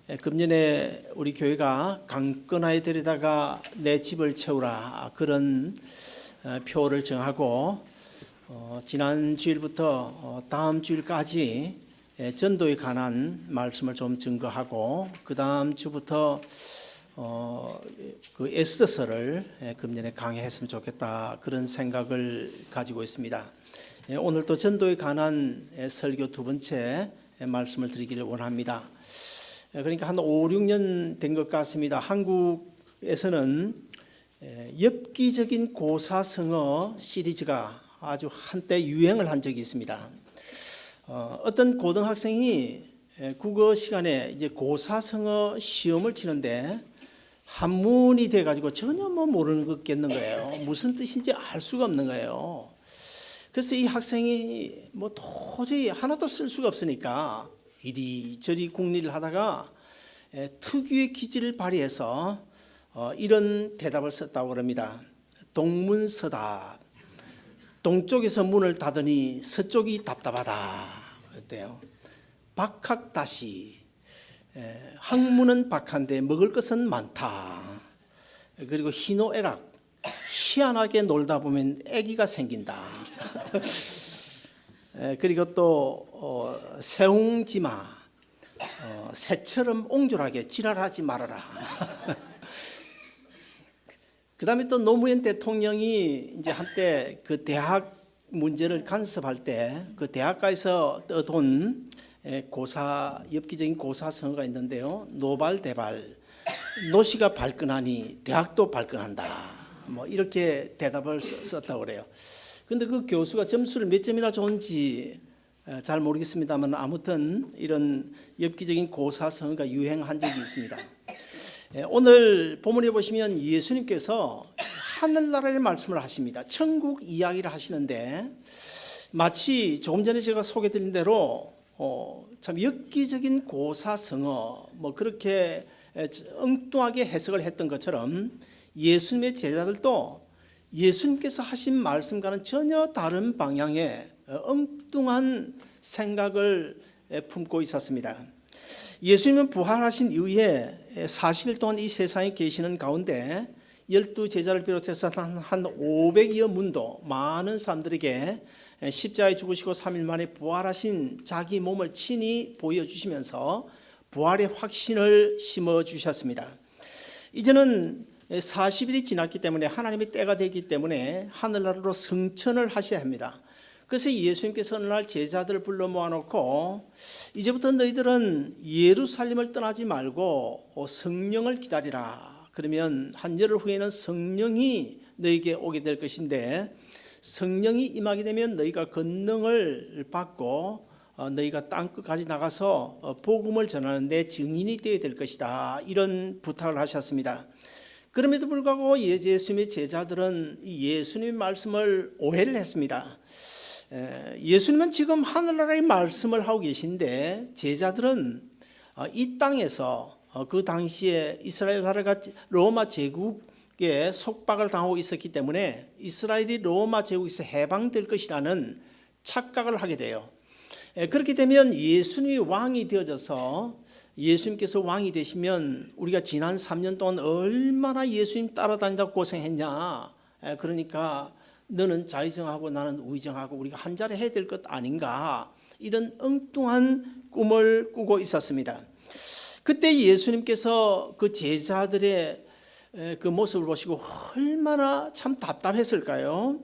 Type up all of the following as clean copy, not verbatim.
금년에 우리 교회가 강건하에 데려다가 내 집을 채우라 그런 표를 정하고 지난 주일부터 다음 주일까지 전도에 관한 말씀을 좀 증거하고 그 다음 주부터 그 에스더서를 금년에 강의했으면 좋겠다 그런 생각을 가지고 있습니다. 오늘 또 전도에 관한 설교 두 번째 말씀을 드리기를 원합니다. 그러니까 한 5, 6년 된 것 같습니다. 한국에서는 엽기적인 고사성어 시리즈가 아주 한때 유행을 한 적이 있습니다. 어떤 고등학생이 국어 시간에 이제 고사성어 시험을 치는데 한문이 돼가지고 전혀 모르는 것 같는 거예요. 무슨 뜻인지 알 수가 없는 거예요. 그래서 이 학생이 도저히 하나도 쓸 수가 없으니까 이리저리 궁리를 하다가 특유의 기질을 발휘해서 이런 대답을 썼다고 합니다. 동문서답. 동쪽에서 문을 닫으니 서쪽이 답답하다. 그랬대요. 박학다시. 학문은 박한데 먹을 것은 많다. 그리고 희노애락. 희한하게 놀다 보면 아기가 생긴다. 그리고 또 세웅지마. 새처럼 옹졸하게 지랄하지 말아라. 그 다음에 또 노무현 대통령이 이제 한때 그 대학 문제를 간섭할 때 그 대학가에서 떠돈 엽기적인 고사성어가 있는데요. 노발대발, 노시가 발끈하니 대학도 발끈한다. 이렇게 대답을 썼다고 그래요. 그런데 그 교수가 점수를 몇 점이나 줬는지 잘 모르겠습니다만 아무튼 이런 엽기적인 고사성어가 유행한 적이 있습니다. 오늘 본문에 보시면 예수님께서 하늘나라의 말씀을 하십니다. 천국 이야기를 하시는데 마치 조금 전에 제가 소개드린 대로 참 엽기적인 고사성어 그렇게 엉뚱하게 해석을 했던 것처럼 예수님의 제자들도 예수님께서 하신 말씀과는 전혀 다른 방향의 엉뚱한 생각을 품고 있었습니다. 예수님은 부활하신 이후에 40일 동안 이 세상에 계시는 가운데 12제자를 비롯해서 한 500여 문도 많은 사람들에게 십자가에 죽으시고 3일 만에 부활하신 자기 몸을 친히 보여주시면서 부활의 확신을 심어주셨습니다. 이제는 40일이 지났기 때문에 하나님의 때가 되기 때문에 하늘나라로 승천을 하셔야 합니다. 그래서 예수님께서 어느 날 제자들을 불러 모아놓고 이제부터 너희들은 예루살렘을 떠나지 말고 성령을 기다리라. 그러면 한 열흘 후에는 성령이 너희에게 오게 될 것인데 성령이 임하게 되면 너희가 권능을 받고 너희가 땅끝까지 나가서 복음을 전하는 데 증인이 되어야 될 것이다. 이런 부탁을 하셨습니다. 그럼에도 불구하고 예수님의 제자들은 예수님의 말씀을 오해를 했습니다. 예수님은 지금 하늘나라의 말씀을 하고 계신데 제자들은 이 땅에서 그 당시에 이스라엘 나라가 로마 제국에 속박을 당하고 있었기 때문에 이스라엘이 로마 제국에서 해방될 것이라는 착각을 하게 돼요. 그렇게 되면 예수님이 왕이 되어져서 예수님께서 왕이 되시면 우리가 지난 3년 동안 얼마나 예수님 따라다니다 고생했냐. 그러니까 너는 자의정하고 나는 우의정하고 우리가 한 자리 해야 될 것 아닌가. 이런 엉뚱한 꿈을 꾸고 있었습니다. 그때 예수님께서 그 제자들의 그 모습을 보시고 얼마나 참 답답했을까요?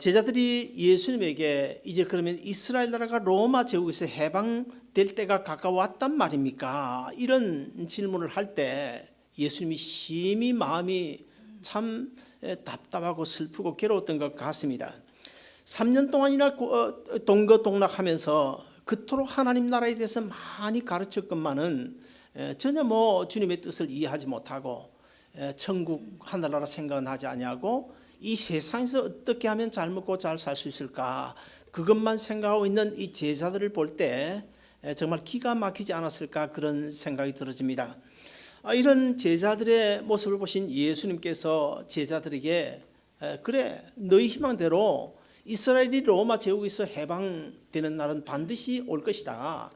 제자들이 예수님에게 이제 그러면 이스라엘 나라가 로마 제국에서 해방될 때가 가까웠단 말입니까? 이런 질문을 할 때 예수님이 심히 마음이 참 답답하고 슬프고 괴로웠던 것 같습니다. 3년 동안이나 동거동락하면서 그토록 하나님 나라에 대해서 많이 가르쳤건만은 전혀 주님의 뜻을 이해하지 못하고 천국 하늘나라 생각은 하지 아니하고 이 세상에서 어떻게 하면 잘 먹고 잘 살 수 있을까 그것만 생각하고 있는 이 제자들을 볼 때 정말 기가 막히지 않았을까 그런 생각이 들어집니다. 이런 제자들의 모습을 보신 예수님께서 제자들에게 그래 너희 희망대로 이스라엘이 로마 제국에서 해방되는 날은 반드시 올 것이다.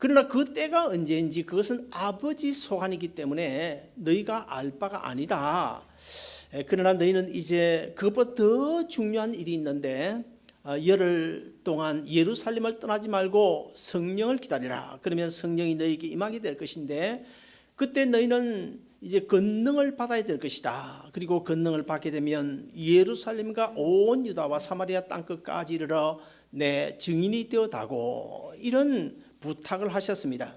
그러나 그 때가 언제인지 그것은 아버지 소관이기 때문에 너희가 알 바가 아니다. 그러나 너희는 이제 그것보다 더 중요한 일이 있는데 열흘 동안 예루살렘을 떠나지 말고 성령을 기다리라. 그러면 성령이 너희에게 임하게 될 것인데 그때 너희는 이제 권능을 받아야 될 것이다. 그리고 권능을 받게 되면 예루살렘과 온 유다와 사마리아 땅끝까지 이르러 내 증인이 되어다고 이런 부탁을 하셨습니다.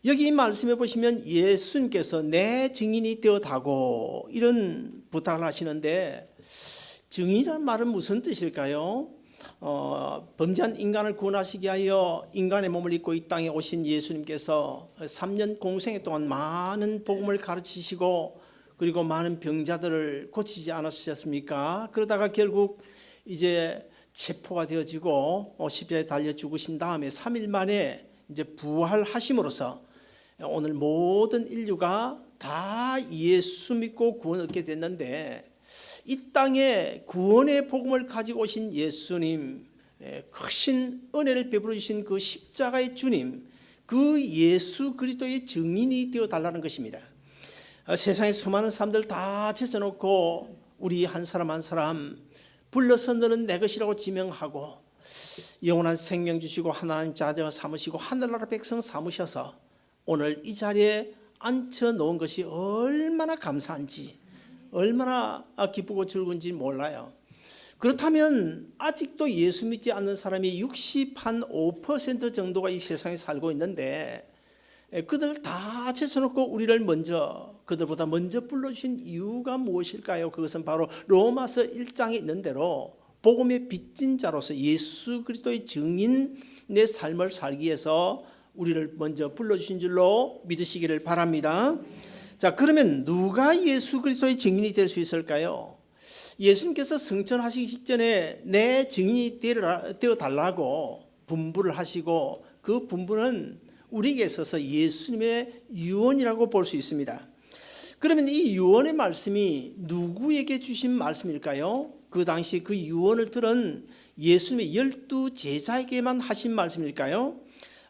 여기 말씀해 보시면 예수님께서 내 증인이 되어다고 이런 부탁을 하시는데 증인이라는 말은 무슨 뜻일까요? 범죄한 인간을 구원하시기 위하여 인간의 몸을 입고 이 땅에 오신 예수님께서 3년 공생애 동안 많은 복음을 가르치시고 그리고 많은 병자들을 고치지 않으셨습니까? 그러다가 결국 이제 체포가 되어지고 십자가에 달려 죽으신 다음에 3일 만에 이제 부활하심으로써 오늘 모든 인류가 다 예수 믿고 구원 얻게 됐는데 이 땅에 구원의 복음을 가지고 오신 예수님, 크신 은혜를 베풀어 주신 그 십자가의 주님, 그 예수 그리스도의 증인이 되어 달라는 것입니다. 세상에 수많은 사람들 다 제쳐놓고 우리 한 사람 한 사람 불러서 너는 내 것이라고 지명하고 영원한 생명 주시고 하나님 자녀 삼으시고 하늘나라 백성 삼으셔서 오늘 이 자리에 앉혀 놓은 것이 얼마나 감사한지 얼마나 기쁘고 즐거운지 몰라요. 그렇다면 아직도 예수 믿지 않는 사람이 65% 정도가 이 세상에 살고 있는데 그들 다 제쳐놓고 우리를 그들보다 먼저 불러주신 이유가 무엇일까요? 그것은 바로 로마서 1장에 있는 대로 복음의 빚진 자로서 예수 그리스도의 증인의 삶을 살기 위해서 우리를 먼저 불러주신 줄로 믿으시기를 바랍니다. 자, 그러면 누가 예수 그리스도의 증인이 될 수 있을까요? 예수님께서 승천하시기 직전에 내 증인이 되어 달라고 분부를 하시고 그 분부는 우리에게 있어서 예수님의 유언이라고 볼 수 있습니다. 그러면 이 유언의 말씀이 누구에게 주신 말씀일까요? 그 당시 그 유언을 들은 예수님의 12 제자에게만 하신 말씀일까요?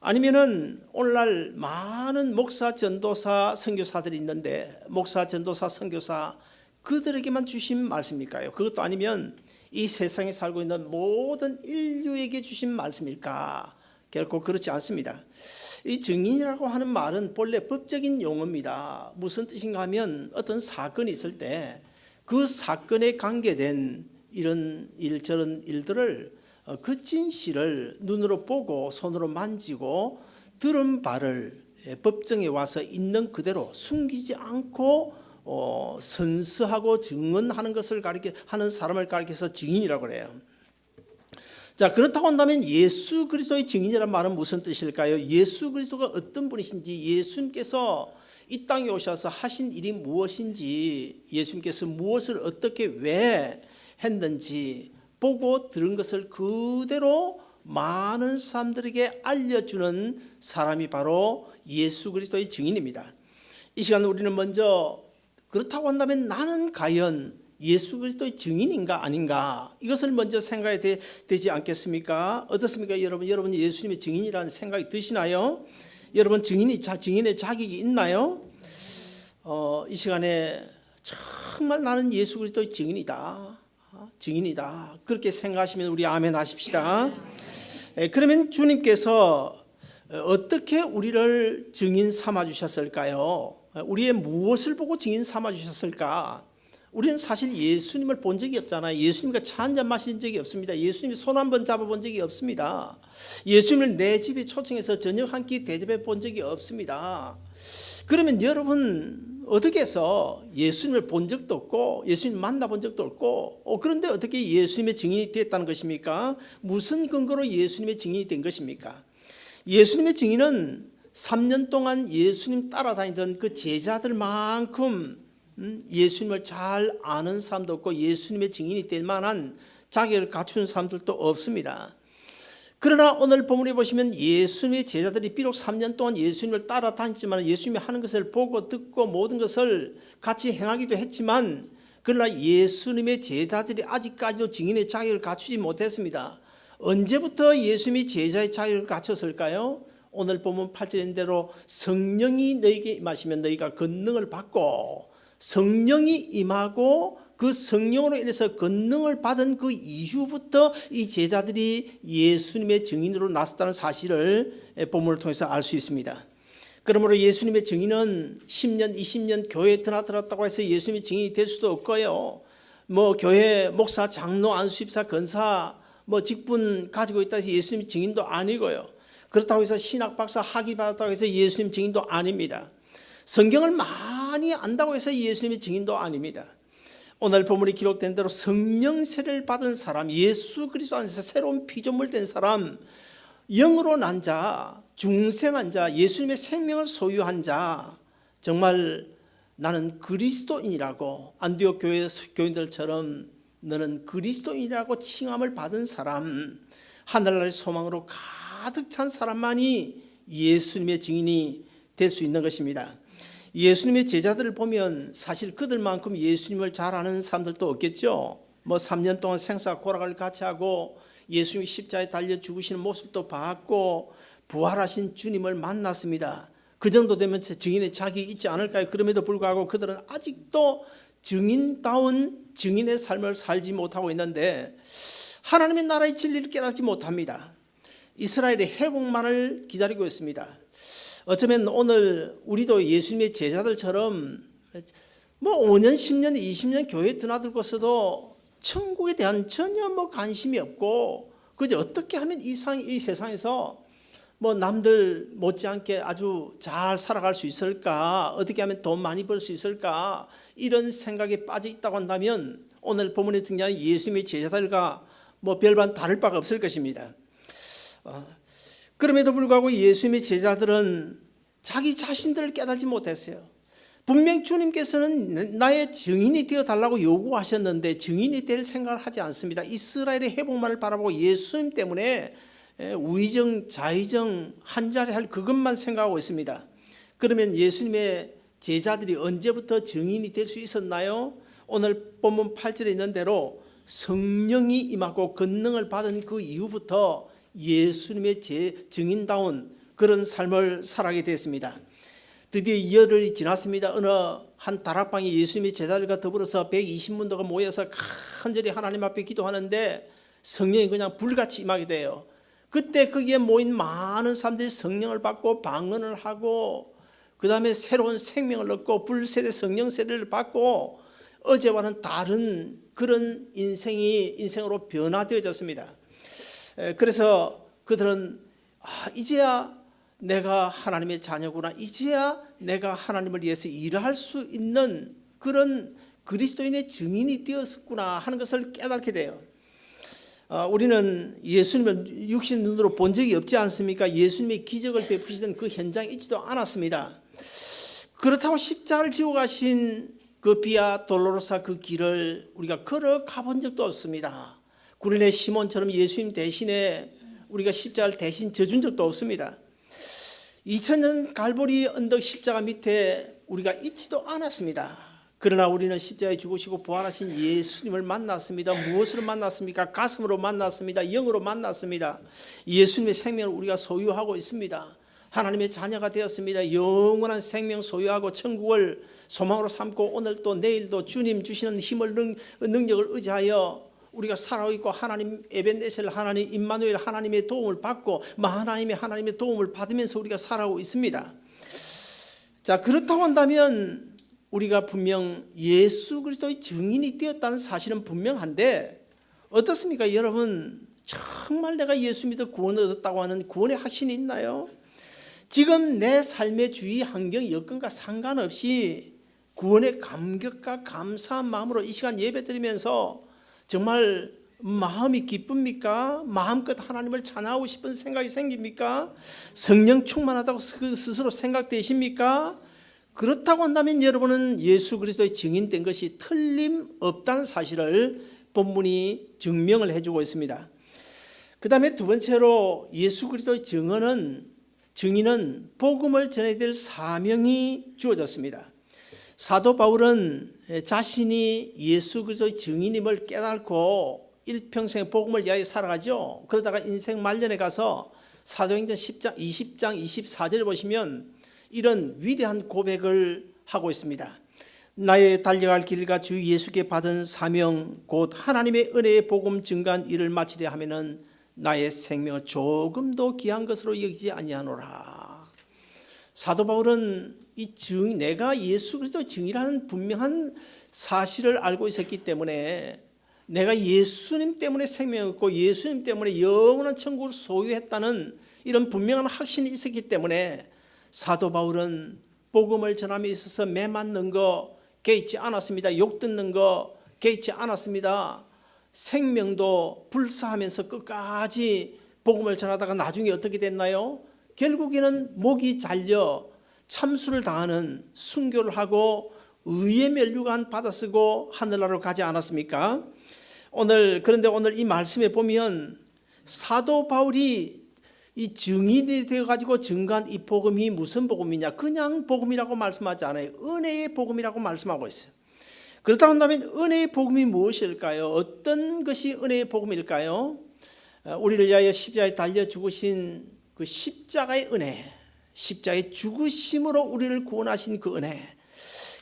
아니면은 오늘날 많은 목사, 전도사, 선교사들이 있는데 목사, 전도사, 선교사 그들에게만 주신 말씀일까요? 그것도 아니면 이 세상에 살고 있는 모든 인류에게 주신 말씀일까? 결코 그렇지 않습니다. 이 증인이라고 하는 말은 본래 법적인 용어입니다. 무슨 뜻인가 하면 어떤 사건이 있을 때 그 사건에 관계된 이런 일 저런 일들을 그 진실을 눈으로 보고 손으로 만지고 들은 바를 법정에 와서 있는 그대로 숨기지 않고 선서하고 증언하는 것을 하는 사람을 가리켜서 증인이라고 그래요. 자, 그렇다고 한다면 예수 그리스도의 증인이라는 말은 무슨 뜻일까요? 예수 그리스도가 어떤 분이신지, 예수님께서 이 땅에 오셔서 하신 일이 무엇인지, 예수님께서 무엇을 어떻게 왜 했는지 보고 들은 것을 그대로 많은 사람들에게 알려주는 사람이 바로 예수 그리스도의 증인입니다. 이 시간 우리는 먼저 그렇다고 한다면 나는 과연 예수 그리스도의 증인인가 아닌가 이것을 먼저 생각해야 되지 않겠습니까? 어떻습니까 여러분? 여러분 예수님의 증인이라는 생각이 드시나요? 여러분 증인의 자격이 있나요? 이 시간에 정말 나는 예수 그리스도의 증인이다. 그렇게 생각하시면 우리 아멘 하십시다. 그러면 주님께서 어떻게 우리를 증인 삼아 주셨을까요? 우리의 무엇을 보고 증인 삼아 주셨을까? 우리는 사실 예수님을 본 적이 없잖아요. 예수님과 차 한잔 마신 적이 없습니다. 예수님이 손 한 번 잡아본 적이 없습니다. 예수님을 내 집에 초청해서 저녁 한 끼 대접해 본 적이 없습니다. 그러면 여러분 어떻게 해서 예수님을 본 적도 없고 예수님 만나본 적도 없고 그런데 어떻게 예수님의 증인이 됐다는 것입니까? 무슨 근거로 예수님의 증인이 된 것입니까? 예수님의 증인은 3년 동안 예수님 따라다니던 그 제자들만큼 예수님을 잘 아는 사람도 없고 예수님의 증인이 될 만한 자격을 갖춘 사람들도 없습니다. 그러나 오늘 본문에 보시면 예수님의 제자들이 비록 3년 동안 예수님을 따라다녔지만 예수님이 하는 것을 보고 듣고 모든 것을 같이 행하기도 했지만 그러나 예수님의 제자들이 아직까지도 증인의 자격을 갖추지 못했습니다. 언제부터 예수님이 제자의 자격을 갖췄을까요? 오늘 본문 8절인 대로 성령이 너희에게 임하시면 너희가 권능을 받고, 성령이 임하고 그 성령으로 인해서 권능을 받은 그 이후부터 이 제자들이 예수님의 증인으로 나섰다는 사실을 본문을 통해서 알 수 있습니다. 그러므로 예수님의 증인은 10년, 20년 교회에 들어왔다고 해서 예수님의 증인이 될 수도 없고요. 뭐 교회 목사, 장로, 안수집사, 권사 뭐 직분 가지고 있다 해서 예수님 증인도 아니고요. 그렇다고 해서 신학 박사 학위 받았다고 해서 예수님 증인도 아닙니다. 성경을 많이 안다고 해서 예수님의 증인도 아닙니다. 오늘 본문이 기록된 대로 성령 세례를 받은 사람, 예수 그리스도 안에서 새로운 피조물 된 사람, 영으로 난 자, 중생한 자, 예수님의 생명을 소유한 자, 정말 나는 그리스도인이라고 안디옥 교회 교인들처럼 너는 그리스도인이라고 칭함을 받은 사람, 하늘나라의 소망으로 가득 찬 사람만이 예수님의 증인이 될 수 있는 것입니다. 예수님의 제자들을 보면 사실 그들만큼 예수님을 잘 아는 사람들도 없겠죠. 뭐 3년 동안 생사 고락을 같이 하고 예수님이 십자가에 달려 죽으시는 모습도 봤고 부활하신 주님을 만났습니다. 그 정도 되면 증인의 자격이 있지 않을까요? 그럼에도 불구하고 그들은 아직도 증인다운 증인의 삶을 살지 못하고 있는데 하나님의 나라의 진리를 깨닫지 못합니다. 이스라엘의 회복만을 기다리고 있습니다. 어쩌면 오늘 우리도 예수님의 제자들처럼 뭐 5년, 10년, 20년 교회에 드나들고서도 천국에 대한 전혀 뭐 관심이 없고 그저 어떻게 하면 이 세상에서 뭐 남들 못지않게 아주 잘 살아갈 수 있을까, 어떻게 하면 돈 많이 벌 수 있을까, 이런 생각에 빠져 있다고 한다면 오늘 본문에 등장하는 예수님의 제자들과 뭐 별반 다를 바가 없을 것입니다. 그럼에도 불구하고 예수님의 제자들은 자기 자신들을 깨달지 못했어요. 분명 주님께서는 나의 증인이 되어달라고 요구하셨는데 증인이 될 생각을 하지 않습니다. 이스라엘의 회복만을 바라보고 예수님 때문에 우의정, 좌의정 한 자리 할 그것만 생각하고 있습니다. 그러면 예수님의 제자들이 언제부터 증인이 될 수 있었나요? 오늘 본문 8절에 있는 대로 성령이 임하고 권능을 받은 그 이후부터 예수님의 증인다운 그런 삶을 살아가게 됐습니다. 드디어 2열이 지났습니다. 어느 한 다락방에 예수님의 제자들과 더불어서 120문도가 모여서 간절히 하나님 앞에 기도하는데 성령이 그냥 불같이 임하게 돼요. 그때 거기에 모인 많은 사람들이 성령을 받고 방언을 하고 그 다음에 새로운 생명을 얻고 불세례 성령 세례를 받고 어제와는 다른 그런 인생으로 변화되어졌습니다. 그래서 그들은 이제야 내가 하나님의 자녀구나, 이제야 내가 하나님을 위해서 일할 수 있는 그런 그리스도인의 증인이 되었구나 하는 것을 깨닫게 돼요. 우리는 예수님을 육신 눈으로 본 적이 없지 않습니까? 예수님의 기적을 베푸시던 그 현장에 있지도 않았습니다. 그렇다고 십자가를 지고 가신 그 비아 돌로로사 그 길을 우리가 걸어가 본 적도 없습니다. 구레네 시몬처럼 예수님 대신에 우리가 십자가를 대신 져준 적도 없습니다. 2000년 갈보리 언덕 십자가 밑에 우리가 있지도 않았습니다. 그러나 우리는 십자가에 죽으시고 부활하신 예수님을 만났습니다. 무엇으로 만났습니까? 가슴으로 만났습니다. 영으로 만났습니다. 예수님의 생명을 우리가 소유하고 있습니다. 하나님의 자녀가 되었습니다. 영원한 생명 소유하고 천국을 소망으로 삼고 오늘도 내일도 주님 주시는 힘을 능력을 의지하여 우리가 살아오고 있고 하나님 에벤네셀 하나님 임마누엘 하나님의 도움을 받고 하나님의 도움을 받으면서 우리가 살아오고 있습니다. 자, 그렇다고 한다면 우리가 분명 예수 그리스도의 증인이 되었다는 사실은 분명한데 어떻습니까? 여러분 정말 내가 예수 믿어 구원을 얻었다고 하는 구원의 확신이 있나요? 지금 내 삶의 주위 환경 여건과 상관없이 구원의 감격과 감사한 마음으로 이 시간 예배드리면서 정말 마음이 기쁩니까? 마음껏 하나님을 찬양하고 싶은 생각이 생깁니까? 성령 충만하다고 스스로 생각되십니까? 그렇다고 한다면 여러분은 예수 그리스도의 증인된 것이 틀림없다는 사실을 본문이 증명을 해주고 있습니다. 그 다음에 두 번째로 예수 그리스도의 증인은 복음을 전해야 될 사명이 주어졌습니다. 사도 바울은 자신이 예수 그리스도의 증인임을 깨닫고 일평생 복음을 위하여 살아가죠. 그러다가 인생 말년에 가서 사도행전 10장 20장 24절을 보시면 이런 위대한 고백을 하고 있습니다. 나의 달려갈 길과 주 예수께 받은 사명 곧 하나님의 은혜의 복음 증거한 일을 마치려 하면은 나의 생명을 조금도 귀한 것으로 여기지 아니하노라. 사도 바울은 내가 예수 그리스도의 증인이라는 분명한 사실을 알고 있었기 때문에 내가 예수님 때문에 생명을 얻고 예수님 때문에 영원한 천국을 소유했다는 이런 분명한 확신이 있었기 때문에 사도 바울은 복음을 전함에 있어서 매 맞는 거 개의치 않았습니다. 욕 듣는 거 개의치 않았습니다. 생명도 불사하면서 끝까지 복음을 전하다가 나중에 어떻게 됐나요? 결국에는 목이 잘려 참수를 당하는 순교를 하고 의의 면류관 받아쓰고 하늘나라로 가지 않았습니까? 그런데 오늘 이 말씀에 보면 사도 바울이 이 증인이 되어가지고 증거한 이 복음이 무슨 복음이냐? 그냥 복음이라고 말씀하지 않아요. 은혜의 복음이라고 말씀하고 있어요. 그렇다고 한다면 은혜의 복음이 무엇일까요? 어떤 것이 은혜의 복음일까요? 우리를 위하여 십자가에 달려 죽으신 그 십자가의 은혜, 십자가의 죽으심으로 우리를 구원하신 그 은혜,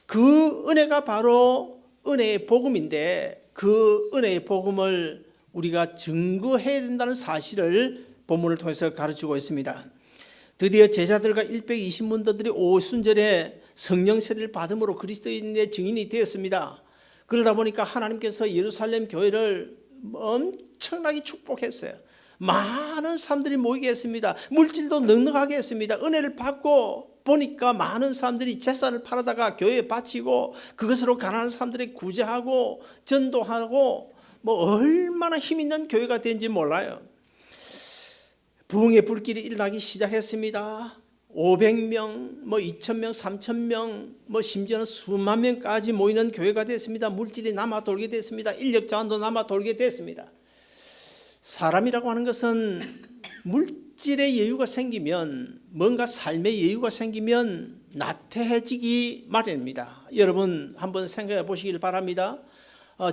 그 은혜가 바로 은혜의 복음인데 그 은혜의 복음을 우리가 증거해야 된다는 사실을 본문을 통해서 가르치고 있습니다. 드디어 제자들과 120문도들이 오순절에 성령 세례를 받음으로 그리스도인의 증인이 되었습니다. 그러다 보니까 하나님께서 예루살렘 교회를 엄청나게 축복했어요. 많은 사람들이 모이게 했습니다. 물질도 넉넉하게 했습니다. 은혜를 받고 보니까 많은 사람들이 재산을 팔아다가 교회에 바치고 그것으로 가난한 사람들이 구제하고 전도하고 얼마나 힘 있는 교회가 된지 몰라요. 부흥의 불길이 일어나기 시작했습니다. 500명, 2,000명, 3,000명, 심지어는 수만 명까지 모이는 교회가 됐습니다. 물질이 남아 돌게 됐습니다. 인력 자원도 남아 돌게 됐습니다. 사람이라고 하는 것은 물질의 여유가 생기면, 뭔가 삶의 여유가 생기면 나태해지기 마련입니다. 여러분 한번 생각해 보시길 바랍니다.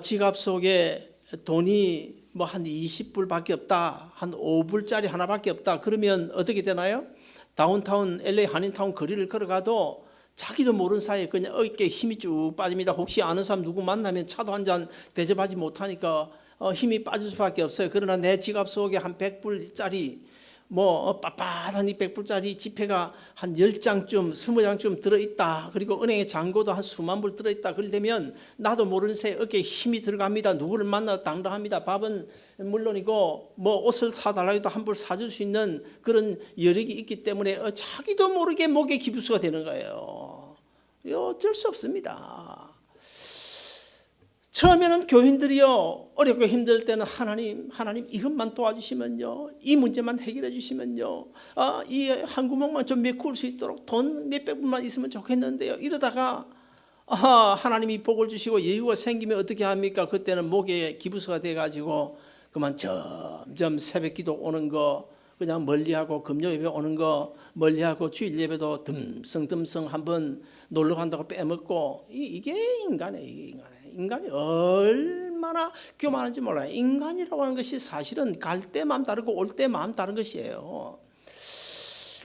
지갑 속에 돈이 한 20불밖에 없다, 한 5불짜리 하나밖에 없다, 그러면 어떻게 되나요? 다운타운 LA 한인타운 거리를 걸어가도 자기도 모르는 사이에 그냥 어깨에 힘이 쭉 빠집니다. 혹시 아는 사람 누구 만나면 차도 한 잔 대접하지 못하니까 힘이 빠질 수밖에 없어요. 그러나 내 지갑 속에 한 100불짜리 빳빳한 이 100불짜리 지폐가 한 10장쯤 20장쯤 들어있다. 그리고 은행에 잔고도 한 수만 불 들어있다. 그러면 나도 모르는 새에 어깨에 힘이 들어갑니다. 누구를 만나도 당당합니다. 밥은 물론이고 옷을 사달라고 해도 한 불 사줄 수 있는 그런 여력이 있기 때문에 자기도 모르게 목에 기부수가 되는 거예요. 어쩔 수 없습니다. 처음에는 교인들이요, 어렵고 힘들 때는 하나님 이것만 도와주시면요, 이 문제만 해결해 주시면요, 이 한 구멍만 좀 메꿀 수 있도록 돈 몇백 불만 있으면 좋겠는데요. 이러다가 하나님이 복을 주시고 여유가 생기면 어떻게 합니까? 그때는 목에 기부서가 돼가지고 그만 점점 새벽기도 오는 거 그냥 멀리하고, 금요예배 오는 거 멀리하고, 주일 예배도 듬성듬성 한번 놀러 간다고 빼먹고, 이게 인간이에요. 인간이 얼마나 교만한지 몰라요. 인간이라고 하는 것이 사실은 갈 때 마음 다르고 올 때 마음 다른 것이에요.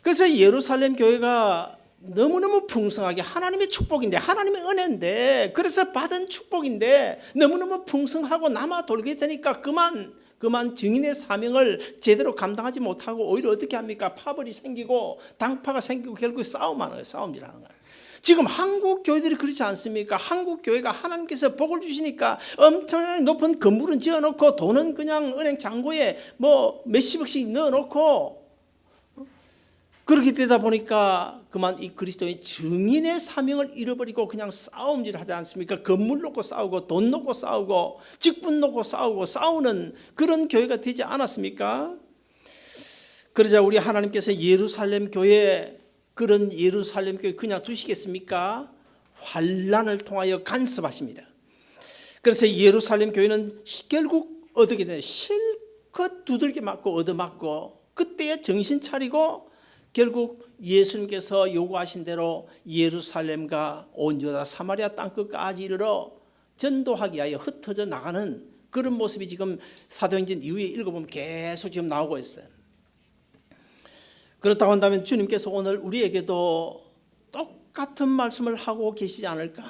그래서 예루살렘 교회가 너무너무 풍성하게 하나님의 축복인데, 하나님의 은혜인데, 그래서 받은 축복인데 너무너무 풍성하고 남아 돌게 되니까 그만 증인의 사명을 제대로 감당하지 못하고 오히려 어떻게 합니까? 파벌이 생기고 당파가 생기고 결국 싸움하는 거예요. 싸움이라는 거예요. 지금 한국 교회들이 그렇지 않습니까? 한국 교회가 하나님께서 복을 주시니까 엄청나게 높은 건물은 지어놓고 돈은 그냥 은행 잔고에 몇십억씩 넣어놓고, 그렇게 되다 보니까 그만 이 그리스도의 증인의 사명을 잃어버리고 그냥 싸움질 하지 않습니까? 건물 놓고 싸우고 돈 놓고 싸우고 직분 놓고 싸우는 그런 교회가 되지 않았습니까? 그러자 우리 하나님께서 예루살렘 교회, 그런 예루살렘 교회 그냥 두시겠습니까? 환난을 통하여 간섭하십니다. 그래서 예루살렘 교회는 결국 어떻게 되냐, 실컷 두들겨 맞고 얻어맞고 그때야 정신 차리고 결국 예수님께서 요구하신 대로 예루살렘과 온 유다 사마리아 땅끝까지 이르러 전도하기 위하여 흩어져 나가는 그런 모습이 지금 사도행전 이후에 읽어보면 계속 지금 나오고 있어요. 그렇다고 한다면 주님께서 오늘 우리에게도 똑같은 말씀을 하고 계시지 않을까?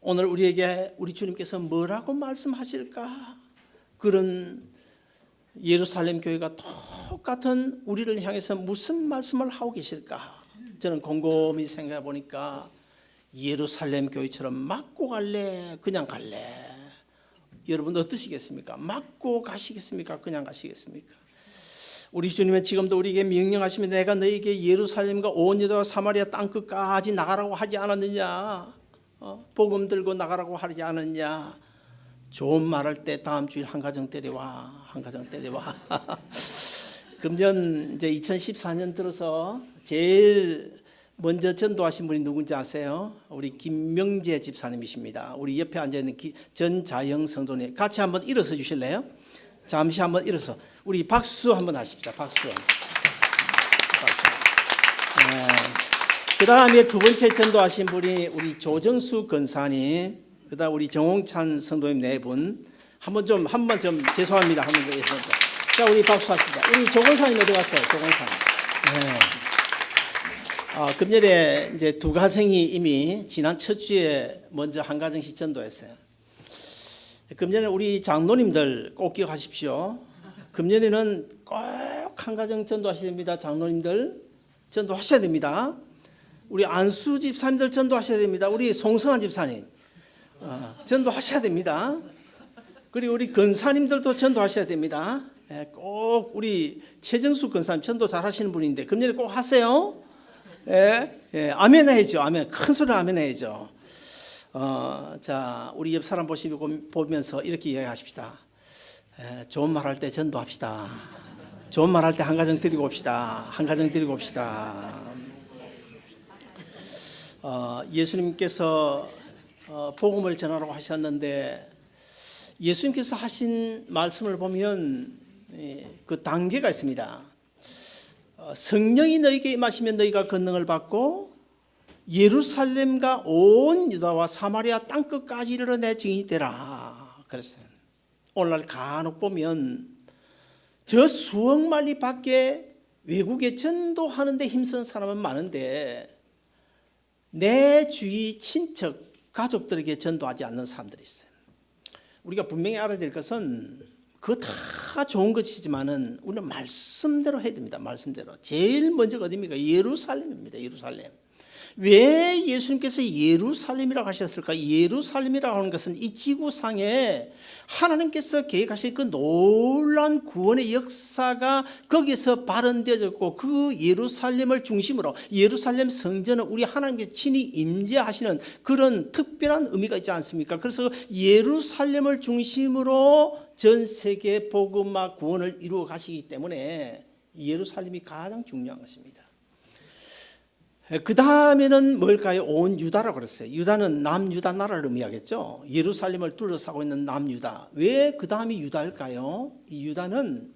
오늘 우리에게 우리 주님께서 뭐라고 말씀하실까? 그런 예루살렘 교회가 똑같은 우리를 향해서 무슨 말씀을 하고 계실까? 저는 곰곰이 생각해 보니까 예루살렘 교회처럼 맞고 갈래? 그냥 갈래? 여러분 어떠시겠습니까? 맞고 가시겠습니까? 그냥 가시겠습니까? 우리 주님은 지금도 우리에게 명령하시면 내가 너에게 예루살렘과 온 유다와 사마리아 땅끝까지 나가라고 하지 않았느냐? 복음 들고 나가라고 하지 않았느냐? 좋은 말할 때 다음 주일 한 가정 데려와, 한 가정 데려와. 금년 이제 2014년 들어서 제일 먼저 전도하신 분이 누군지 아세요? 우리 김명재 집사님이십니다. 우리 옆에 앉아 있는 전자영 성도님, 같이 한번 일어서 주실래요? 잠시 한번 일어서 우리 박수 한번 하십시다. 박수. 네. 그 다음에 두 번째 전도하신 분이 우리 조정수 권사님, 그 다음 우리 정홍찬 성도님 네 분. 한번 좀 죄송합니다. 한번 더. 자, 우리 박수하십니다. 우리 조권사님 어디 갔어요? 조권사님. 네. 금년에 이제 두 가정이 이미 지난 첫 주에 먼저 한 가정씩 전도했어요. 금년에 우리 장로님들 꼭 기억하십시오. 금년에는 꼭 한 가정 전도하셔야 됩니다. 장로님들 전도하셔야 됩니다. 우리 안수 집사님들 전도하셔야 됩니다. 우리 송성환 집사님 전도하셔야 됩니다. 그리고 우리 권사님들도 전도하셔야 됩니다. 꼭 우리 최정수 권사님 전도 잘하시는 분인데 금년에 꼭 하세요. 아멘 해야죠. 아멘. 큰 소리로 아멘 해야죠. 자, 우리 옆 사람 보면서 이렇게 이야기하십시다. 좋은 말 할 때 전도합시다. 좋은 말 할 때 한 가정 드리고 옵시다. 한 가정 드리고 옵시다. 예수님께서 복음을 전하라고 하셨는데 예수님께서 하신 말씀을 보면 그 단계가 있습니다. 성령이 너희에게 임하시면 너희가 권능을 받고 예루살렘과 온 유다와 사마리아 땅끝까지 이르러 내 증인이 되라 그랬어요. 오늘날 간혹 보면 저 수억 마리 밖에 외국에 전도하는데 힘쓰는 사람은 많은데 내 주위 친척 가족들에게 전도하지 않는 사람들이 있어요. 우리가 분명히 알아야 될 것은 그거 다 좋은 것이지만은 우리는 말씀대로 해야 됩니다. 말씀대로. 제일 먼저가 어디입니까? 예루살렘입니다. 예루살렘. 왜 예수님께서 예루살렘이라고 하셨을까? 예루살렘이라고 하는 것은 이 지구상에 하나님께서 계획하신 그 놀라운 구원의 역사가 거기서 발현되어졌고 그 예루살렘을 중심으로 예루살렘 성전은 우리 하나님께서 친히 임재하시는 그런 특별한 의미가 있지 않습니까? 그래서 예루살렘을 중심으로 전 세계 복음화 구원을 이루어 가시기 때문에 예루살렘이 가장 중요한 것입니다. 그 다음에는 뭘까요? 온 유다라고 그랬어요. 유다는 남유다 나라를 의미하겠죠. 예루살렘을 둘러싸고 있는 남유다. 왜 그 다음이 유다일까요? 이 유다는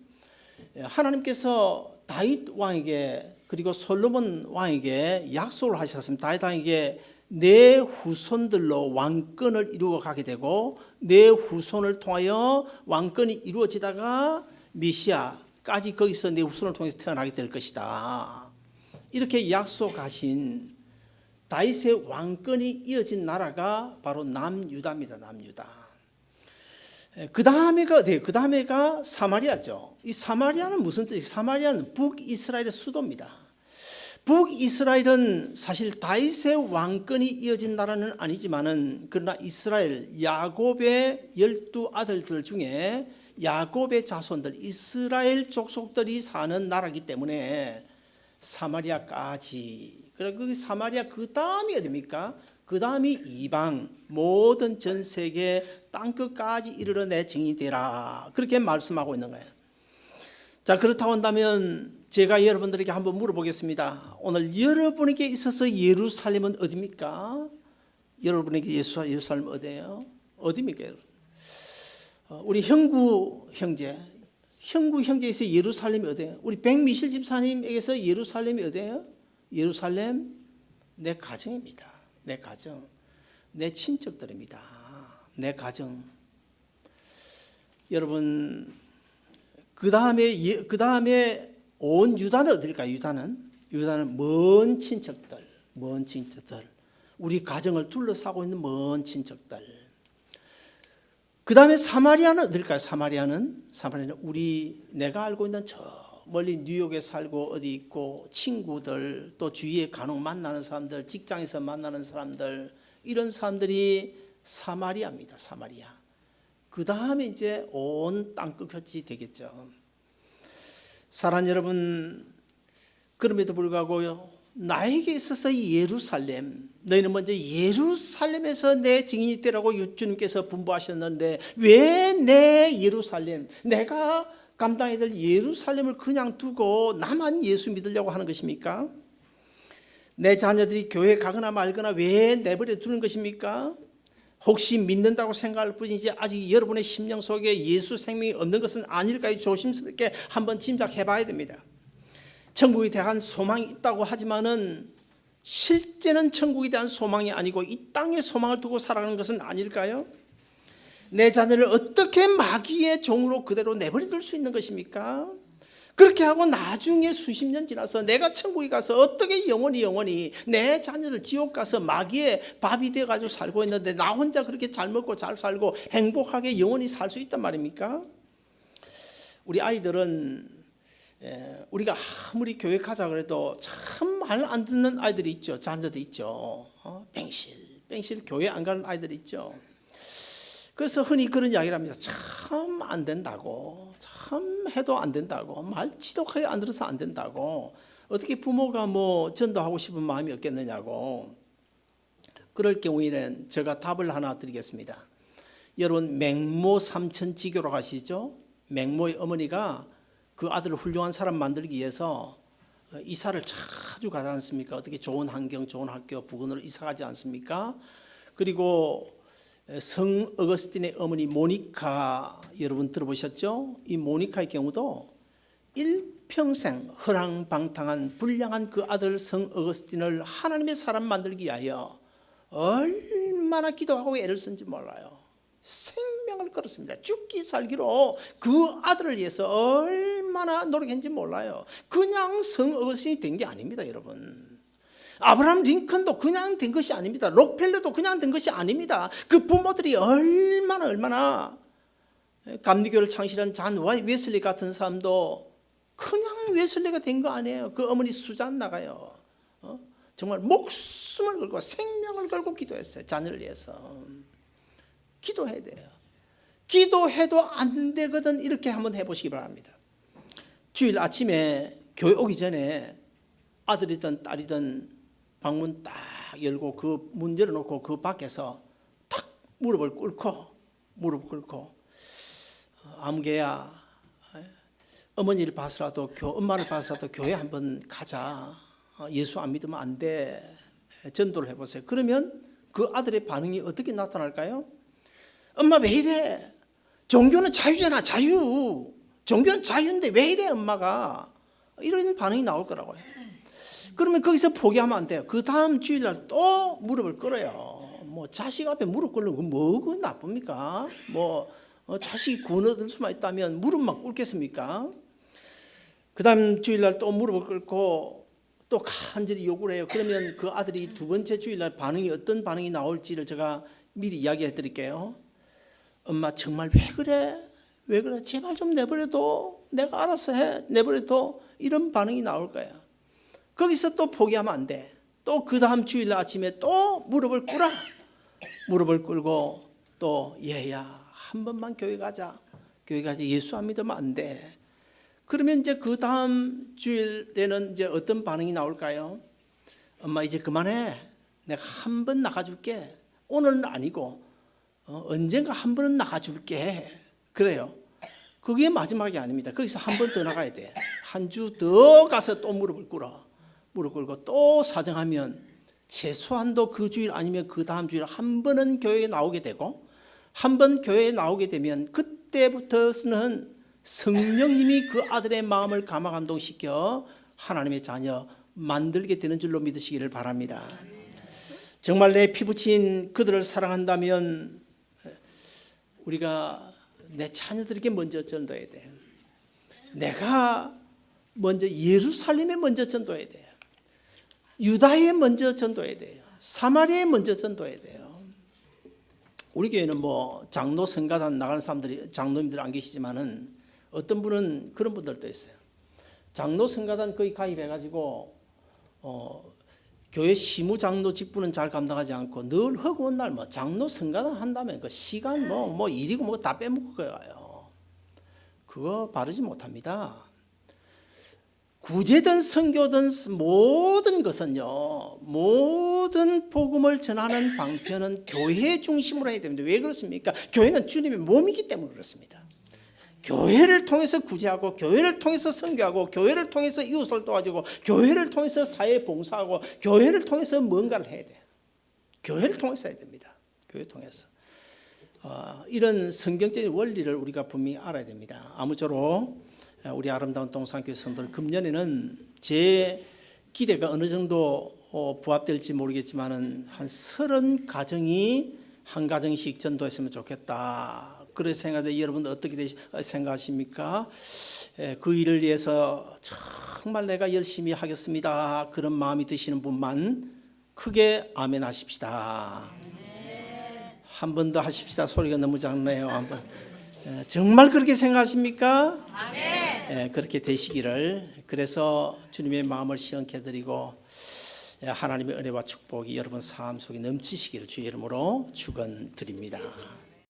하나님께서 다윗 왕에게 그리고 솔로몬 왕에게 약속을 하셨습니다. 다윗 왕에게 내 후손들로 왕권을 이루어 가게 되고 내 후손을 통하여 왕권이 이루어지다가 메시아까지 거기서 내 후손을 통해서 태어나게 될 것이다. 이렇게 약속하신 다윗의 왕권이 이어진 나라가 바로 남유다입니다. 남유다. 그 다음에가 어디예요? 그 다음에가 사마리아죠. 이 사마리아는 무슨 뜻이에요? 사마리아는 북이스라엘의 수도입니다. 북이스라엘은 사실 다윗의 왕권이 이어진 나라는 아니지만은 그러나 이스라엘 야곱의 12아들들 중에 야곱의 자손들 이스라엘 족속들이 사는 나라이기 때문에 사마리아까지. 그리고 그 사마리아 그 다음이 어디입니까? 그 다음이 이방 모든 전 세계 땅끝까지 이르러 내 증인이 되라. 그렇게 말씀하고 있는 거예요. 자, 그렇다고 한다면 제가 여러분들에게 한번 물어보겠습니다. 오늘 여러분에게 있어서 예루살렘은 어디입니까? 여러분에게 예루살렘 어디예요? 어디입니까? 우리 형구 형제에서 예루살렘이 어디예요? 우리 백미실 집사님에게서 예루살렘이 어디예요? 예루살렘 내 가정입니다. 내 가정, 내 친척들입니다. 내 가정. 여러분 그 다음에 온 유다는 어딜까요? 유다는 먼 친척들, 우리 가정을 둘러싸고 있는 먼 친척들. 그 다음에 사마리아는 어딜까요? 사마리아는 내가 알고 있는 저 멀리 뉴욕에 살고 어디 있고 친구들, 또 주위에 간혹 만나는 사람들, 직장에서 만나는 사람들, 이런 사람들이 사마리아입니다. 사마리아. 그 다음에 이제 온 땅끝이 되겠죠. 사랑하는 여러분, 그럼에도 불구하고요, 나에게 있어서 예루살렘, 너희는 먼저 예루살렘에서 내 증인이 되라고 주님께서 분부하셨는데 왜 내 예루살렘, 내가 감당해야 될 예루살렘을 그냥 두고 나만 예수 믿으려고 하는 것입니까? 내 자녀들이 교회 가거나 말거나 왜 내버려 두는 것입니까? 혹시 믿는다고 생각할 뿐이지 아직 여러분의 심령 속에 예수 생명이 없는 것은 아닐까요? 조심스럽게 한번 짐작해 봐야 됩니다. 천국에 대한 소망이 있다고 하지만은 실제는 천국에 대한 소망이 아니고 이 땅의 소망을 두고 살아가는 것은 아닐까요? 내 자녀를 어떻게 마귀의 종으로 그대로 내버려둘 수 있는 것입니까? 그렇게 하고 나중에 수십 년 지나서 내가 천국에 가서 어떻게 영원히 내 자녀들 지옥 가서 마귀의 밥이 돼가지고 살고 있는데 나 혼자 그렇게 잘 먹고 잘 살고 행복하게 영원히 살 수 있단 말입니까? 우리 아이들은 우리가 아무리 교회 가자 그래도 참 말 안 듣는 아이들이 있죠. 자녀도 있죠. 뺑실 교회 안 가는 아이들이 있죠. 그래서 흔히 그런 이야기를 합니다. 참 안 된다고, 참 해도 안 된다고, 말 지독하게 안 들어서 안 된다고, 어떻게 부모가 뭐 전도하고 싶은 마음이 없겠느냐고. 그럴 경우에는 제가 답을 하나 드리겠습니다. 여러분 맹모 삼천지교로 가시죠? 맹모의 어머니가 그 아들을 훌륭한 사람 만들기 위해서 이사를 자주 가지 않습니까? 어떻게 좋은 환경, 좋은 학교, 부근으로 이사 가지 않습니까? 그리고 성 어거스틴의 어머니 모니카 여러분 들어보셨죠? 이 모니카의 경우도 일평생 허랑방탕한 불량한 그 아들 성 어거스틴을 하나님의 사람 만들기 위하여 얼마나 기도하고 애를 쓴지 몰라요. 생명을 걸었습니다. 죽기 살기로 그 아들을 위해서 얼마나 노력했는지 몰라요. 그냥 성 어거스틴이 된 게 아닙니다, 여러분. 아브라함 링컨도 그냥 된 것이 아닙니다. 록펠러도 그냥 된 것이 아닙니다. 그 부모들이 얼마나 감리교를 창시한 잔 웨슬리 같은 사람도 그냥 웨슬리가 된 거 아니에요. 그 어머니 수잔 나가요. 정말 목숨을 걸고 생명을 걸고 기도했어요. 자녀를 위해서. 기도해야 돼요. 기도해도 안 되거든. 이렇게 한번 해보시기 바랍니다. 주일 아침에 교회 오기 전에 아들이든 딸이든 방문 딱 열고 그 문 열어놓고 그 밖에서 탁 무릎을 꿇고 아무개야 어머니를 봐서라도 엄마를 봐서라도 교회 한번 가자. 예수 안 믿으면 안 돼. 전도를 해보세요. 그러면 그 아들의 반응이 어떻게 나타날까요? 엄마 왜 이래? 종교는 자유잖아. 자유. 종교는 자유인데 왜 이래 엄마가? 이런 반응이 나올 거라고요. 그러면 거기서 포기하면 안 돼요. 그 다음 주일날 또 무릎을 꿇어요. 뭐 자식 앞에 무릎 꿇는 건 뭐가 나쁩니까? 뭐 자식이 구원 얻을 수만 있다면 무릎만 꿇겠습니까? 그 다음 주일날 또 무릎을 꿇고 또 간절히 요구를 해요. 그러면 그 아들이 두 번째 주일날 반응이 어떤 반응이 나올지를 제가 미리 이야기해 드릴게요. 엄마 정말 왜 그래? 왜 그래? 제발 좀 내버려둬. 내가 알아서 해. 내버려둬. 이런 반응이 나올 거야. 거기서 또 포기하면 안 돼. 또 그 다음 주일 아침에 또 무릎을 꿇어. 무릎을 꿇고 또 얘야 한 번만 교회 가자. 교회 가자. 예수 안 믿으면 안 돼. 그러면 이제 그 다음 주일에는 이제 어떤 반응이 나올까요? 엄마 이제 그만해. 내가 한 번 나가줄게. 오늘은 아니고 언젠가 한 번은 나가줄게. 그래요. 그게 마지막이 아닙니다. 거기서 한 번 더 나가야 돼. 한 주 더 가서 또 무릎을 꿇어. 무릎 꿇고 또 사정하면 최소한도 그 주일 아니면 그 다음 주일 한 번은 교회에 나오게 되고 한 번 교회에 나오게 되면 그때부터는 성령님이 그 아들의 마음을 감화 감동시켜 하나님의 자녀 만들게 되는 줄로 믿으시기를 바랍니다. 정말 내 피부친 그들을 사랑한다면 우리가 내 자녀들에게 먼저 전도해야 돼. 내가 먼저 예루살렘에 먼저 전도해야 돼요. 유다에 먼저 전도해야 돼요. 사마리아에 먼저 전도해야 돼요. 우리 교회는 뭐 장로 성가단 나가는 사람들이 장로님들 안 계시지만은 어떤 분은 그런 분들도 있어요. 장로 성가단 거의 가입해가지고 교회 시무 장로 직분은 잘 감당하지 않고 늘 허구한 날 뭐 장로 성가단 한다면 그 시간 뭐 일이고 뭐 다 빼먹고 가요. 그거 바르지 못합니다. 구제든 선교든 모든 것은요, 모든 복음을 전하는 방편은 교회 중심으로 해야 됩니다. 왜 그렇습니까? 교회는 주님의 몸이기 때문에 그렇습니다. 교회를 통해서 구제하고, 교회를 통해서 선교하고, 교회를 통해서 이웃을 도와주고, 교회를 통해서 사회 봉사하고, 교회를 통해서 뭔가를 해야 돼요. 교회를 통해서 해야 됩니다. 교회 통해서. 이런 성경적인 원리를 우리가 분명히 알아야 됩니다. 아무쪼록 우리 아름다운 동산교회 성도들, 금년에는 제 기대가 어느 정도 부합될지 모르겠지만은 한 30가정이 한 가정씩 전도했으면 좋겠다. 그런 생각에 여러분들 어떻게 생각하십니까? 그 일을 위해서 정말 내가 열심히 하겠습니다. 그런 마음이 드시는 분만 크게 아멘 하십시다. 한 번 더 하십시다. 소리가 너무 작네요. 한번. 정말 그렇게 생각하십니까? 아멘. 그렇게 되시기를, 그래서 주님의 마음을 시원케 드리고 하나님의 은혜와 축복이 여러분 삶 속에 넘치시기를 주의 이름으로 축원드립니다.